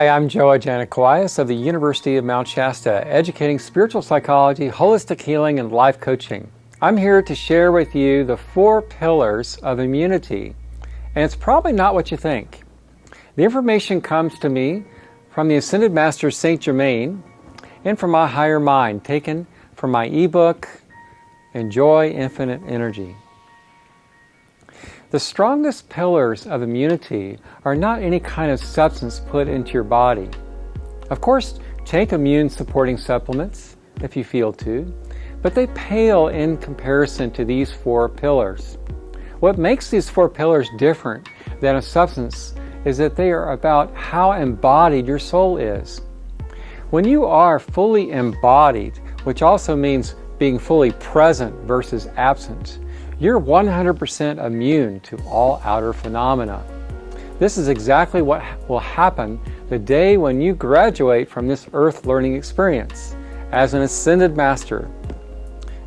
Hi, I'm Joe Janikoias of the University of Mount Shasta, educating spiritual psychology, holistic healing, and life coaching. I'm here to share with you the 4 pillars of immunity, and it's probably not what you think. The information comes to me from the Ascended Master Saint Germain and from my higher mind, taken from my ebook, Enjoy Infinite Energy. The strongest pillars of immunity are not any kind of substance put into your body. Of course, take immune-supporting supplements if you feel to, but they pale in comparison to these 4 pillars. What makes these 4 pillars different than a substance is that they are about how embodied your soul is. When you are fully embodied, which also means being fully present versus absent, you're 100% immune to all outer phenomena. This is exactly what will happen the day when you graduate from this earth learning experience as an Ascended Master.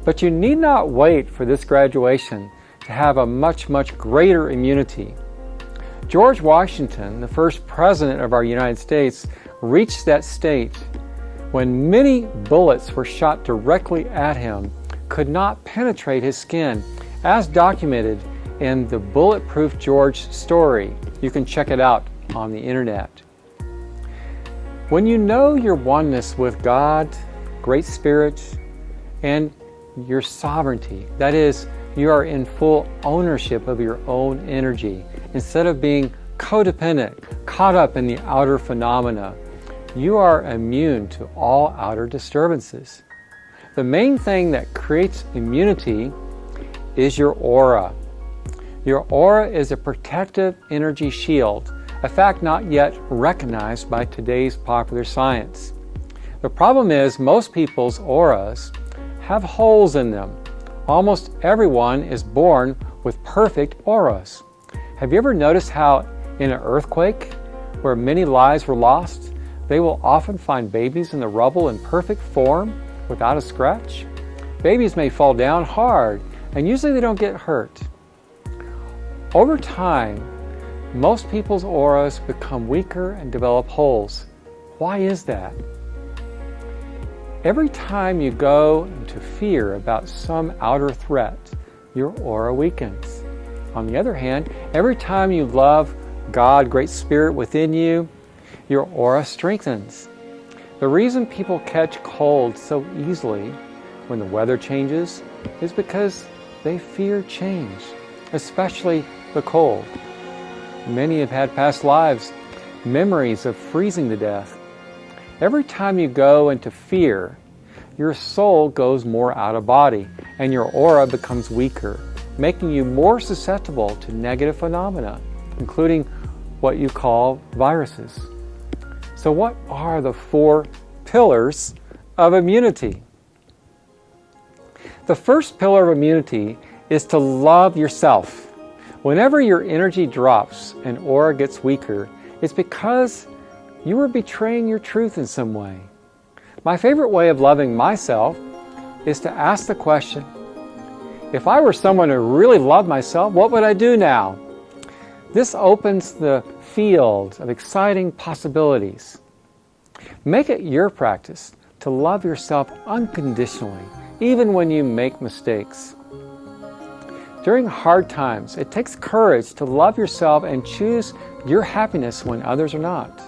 But you need not wait for this graduation to have a much, much greater immunity. George Washington, the first president of our United States, reached that state when many bullets were shot directly at him, could not penetrate his skin, as documented in the Bulletproof George story. You can check it out on the internet. When you know your oneness with God, Great Spirit, and your sovereignty, that is, you are in full ownership of your own energy, instead of being codependent, caught up in the outer phenomena, you are immune to all outer disturbances. The main thing that creates immunity is your aura. Your aura is a protective energy shield, a fact not yet recognized by today's popular science. The problem is most people's auras have holes in them. Almost everyone is born with perfect auras. Have you ever noticed how in an earthquake, where many lives were lost, they will often find babies in the rubble in perfect form without a scratch? Babies may fall down hard, and usually they don't get hurt. Over time, most people's auras become weaker and develop holes. Why is that? Every time you go into fear about some outer threat, your aura weakens. On the other hand, every time you love God, Great Spirit within you, your aura strengthens. The reason people catch colds so easily when the weather changes is because they fear change, especially the cold. Many have had past lives, memories of freezing to death. Every time you go into fear, your soul goes more out of body and your aura becomes weaker, making you more susceptible to negative phenomena, including what you call viruses. So what are the 4 pillars of immunity? The first pillar of immunity is to love yourself. Whenever your energy drops and aura gets weaker, it's because you are betraying your truth in some way. My favorite way of loving myself is to ask the question, if I were someone who really loved myself, what would I do now? This opens the field of exciting possibilities. Make it your practice to love yourself unconditionally, even when you make mistakes. During hard times, it takes courage to love yourself and choose your happiness when others are not.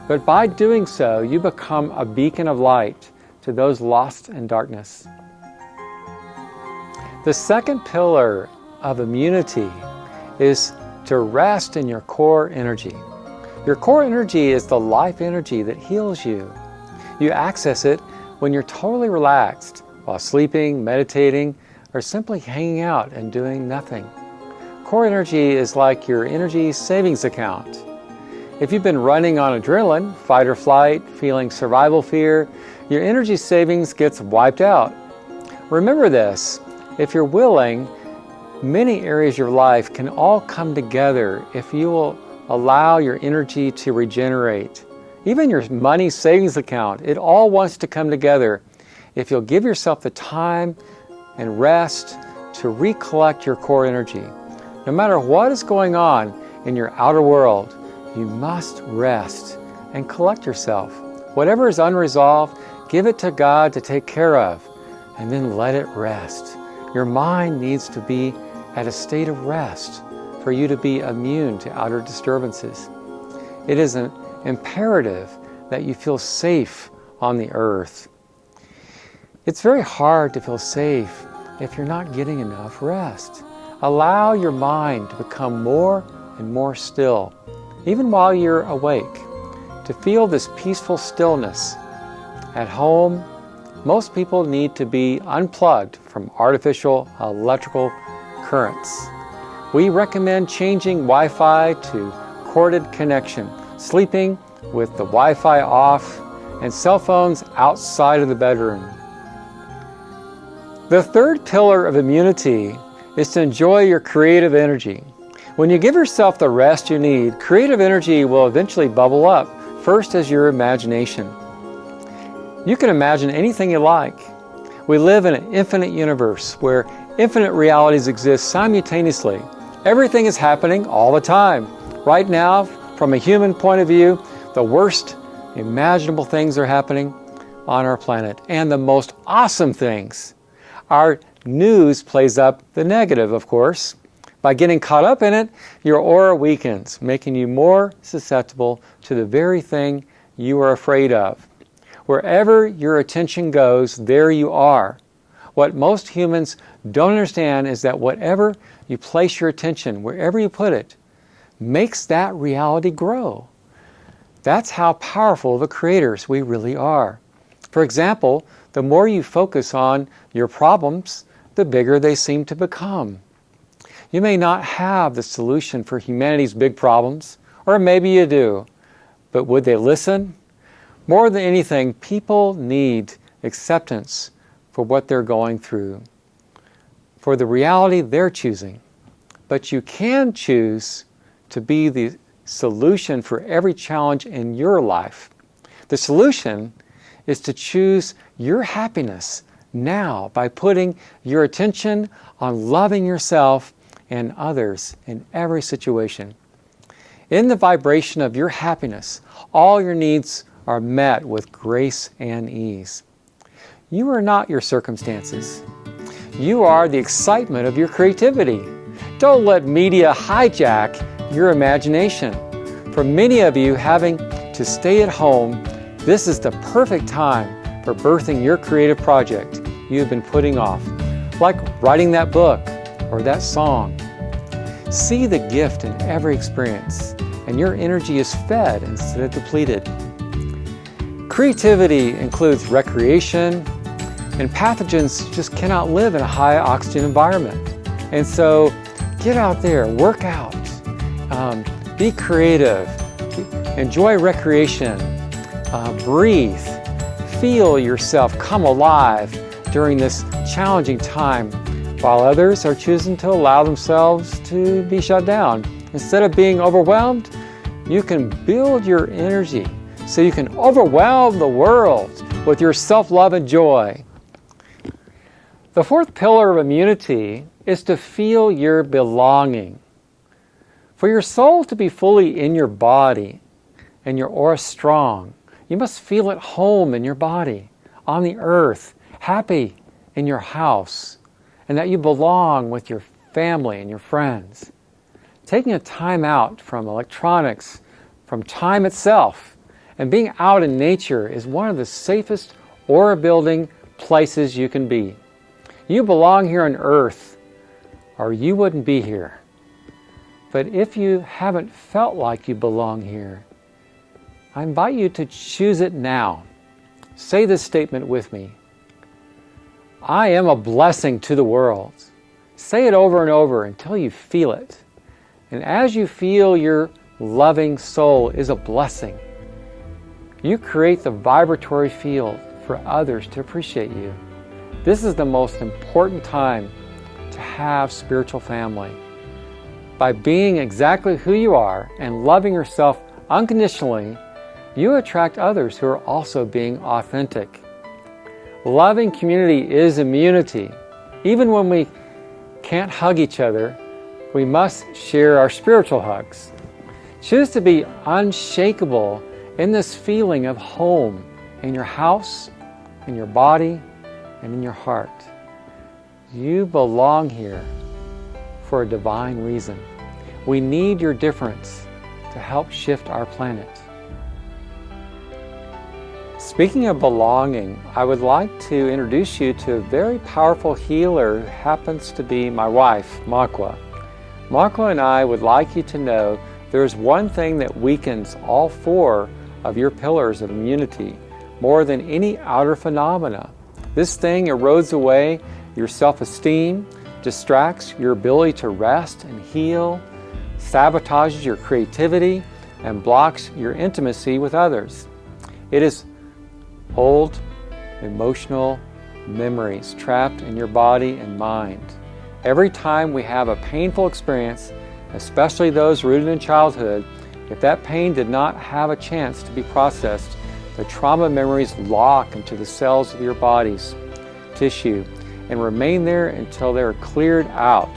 But by doing so, you become a beacon of light to those lost in darkness. The second pillar of immunity is to rest in your core energy. Your core energy is the life energy that heals you. You access it when you're totally relaxed, while sleeping, meditating, or simply hanging out and doing nothing. Core energy is like your energy savings account. If you've been running on adrenaline, fight or flight, feeling survival fear, your energy savings gets wiped out. Remember this, if you're willing, many areas of your life can all come together if you will allow your energy to regenerate. Even your money savings account, it all wants to come together if you'll give yourself the time and rest to recollect your core energy. No matter what is going on in your outer world, you must rest and collect yourself. Whatever is unresolved, give it to God to take care of, and then let it rest. Your mind needs to be at a state of rest for you to be immune to outer disturbances. It is an imperative that you feel safe on the earth. It's very hard to feel safe if you're not getting enough rest. Allow your mind to become more and more still, even while you're awake, to feel this peaceful stillness. At home, most people need to be unplugged from artificial electrical currents. We recommend changing Wi-Fi to corded connection, sleeping with the Wi-Fi off, and cell phones outside of the bedroom. The third pillar of immunity is to enjoy your creative energy. When you give yourself the rest you need, creative energy will eventually bubble up, first as your imagination. You can imagine anything you like. We live in an infinite universe where infinite realities exist simultaneously. Everything is happening all the time. Right now, from a human point of view, the worst imaginable things are happening on our planet, and the most awesome things. Our news plays up the negative, of course. By getting caught up in it, your aura weakens, making you more susceptible to the very thing you are afraid of. Wherever your attention goes, there you are. What most humans don't understand is that whatever you place your attention, wherever you put it, makes that reality grow. That's how powerful the creators we really are. For example, the more you focus on your problems, the bigger they seem to become. You may not have the solution for humanity's big problems, or maybe you do, but would they listen? More than anything, people need acceptance for what they're going through, for the reality they're choosing. But you can choose to be the solution for every challenge in your life. The solution is to choose your happiness now by putting your attention on loving yourself and others in every situation. In the vibration of your happiness, all your needs are met with grace and ease. You are not your circumstances. You are the excitement of your creativity. Don't let media hijack your imagination. For many of you having to stay at home, this is the perfect time for birthing your creative project you've been putting off, like writing that book or that song. See the gift in every experience, and your energy is fed instead of depleted. Creativity includes recreation, and pathogens just cannot live in a high oxygen environment. And so get out there, work out, be creative, enjoy recreation, breathe, feel yourself come alive during this challenging time, while others are choosing to allow themselves to be shut down. Instead of being overwhelmed, you can build your energy so you can overwhelm the world with your self-love and joy. The fourth pillar of immunity is to feel your belonging. For your soul to be fully in your body and your aura strong, you must feel at home in your body, on the earth, happy in your house, and that you belong with your family and your friends. Taking a time out from electronics, from time itself, and being out in nature is one of the safest aura-building places you can be. You belong here on earth, or you wouldn't be here. But if you haven't felt like you belong here, I invite you to choose it now. Say this statement with me. I am a blessing to the world. Say it over and over until you feel it. And as you feel your loving soul is a blessing, you create the vibratory field for others to appreciate you. This is the most important time to have spiritual family. By being exactly who you are and loving yourself unconditionally, you attract others who are also being authentic. Loving community is immunity. Even when we can't hug each other, we must share our spiritual hugs. Choose to be unshakable in this feeling of home in your house, in your body, and in your heart. You belong here for a divine reason. We need your difference to help shift our planet. Speaking of belonging, I would like to introduce you to a very powerful healer who happens to be my wife, Makwa. Makwa and I would like you to know there's one thing that weakens all four of your pillars of immunity more than any outer phenomena. This thing erodes away your self-esteem, distracts your ability to rest and heal, sabotages your creativity, and blocks your intimacy with others. It is old, emotional memories trapped in your body and mind. Every time we have a painful experience, especially those rooted in childhood, if that pain did not have a chance to be processed, the trauma memories lock into the cells of your body's tissue and remain there until they are cleared out.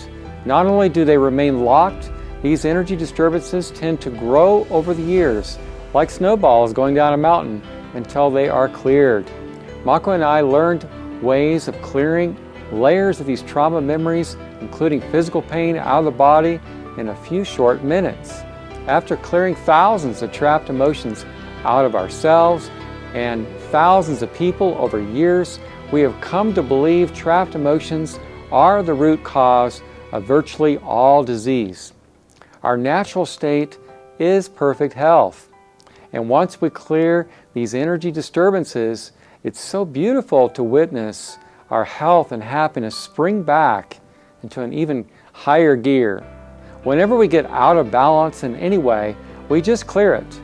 Not only do they remain locked, these energy disturbances tend to grow over the years, like snowballs going down a mountain, until they are cleared. Makwa and I learned ways of clearing layers of these trauma memories, including physical pain, out of the body in a few short minutes. After clearing thousands of trapped emotions out of ourselves and thousands of people over years, we have come to believe trapped emotions are the root cause of virtually all disease. Our natural state is perfect health. And once we clear these energy disturbances, it's so beautiful to witness our health and happiness spring back into an even higher gear. Whenever we get out of balance in any way, we just clear it.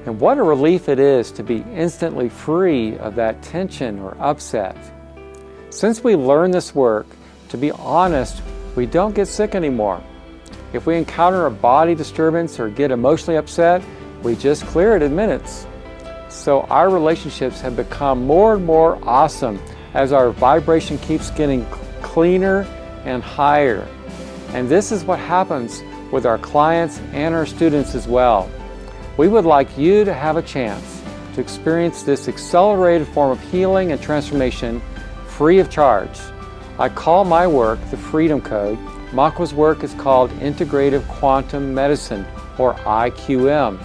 And what a relief it is to be instantly free of that tension or upset. Since we learned this work, to be honest, we don't get sick anymore. If we encounter a body disturbance or get emotionally upset, we just clear it in minutes. So our relationships have become more and more awesome as our vibration keeps getting cleaner and higher. And this is what happens with our clients and our students as well. We would like you to have a chance to experience this accelerated form of healing and transformation free of charge. I call my work the Freedom Code. Makwa's work is called Integrative Quantum Medicine, or IQM.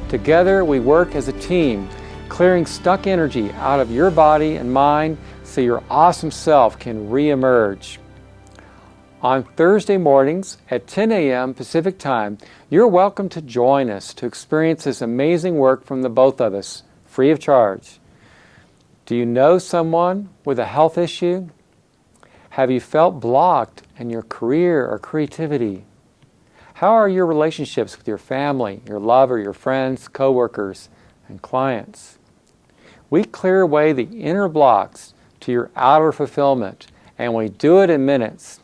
Together we work as a team, clearing stuck energy out of your body and mind so your awesome self can re-emerge. On Thursday mornings at 10 a.m. Pacific Time, you're welcome to join us to experience this amazing work from the both of us, free of charge. Do you know someone with a health issue? Have you felt blocked in your career or creativity? How are your relationships with your family, your lover, your friends, coworkers, and clients? We clear away the inner blocks to your outer fulfillment, and we do it in minutes.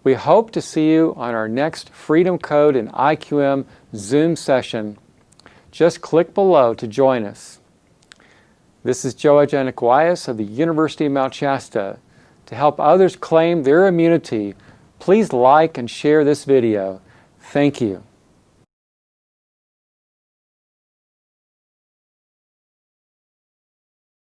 We hope to see you on our next Freedom Code and IQM Zoom session. Just click below to join us. This is Joe Ajanakwias of the University of Mount Shasta. To help others claim their immunity, please like and share this video. Thank you.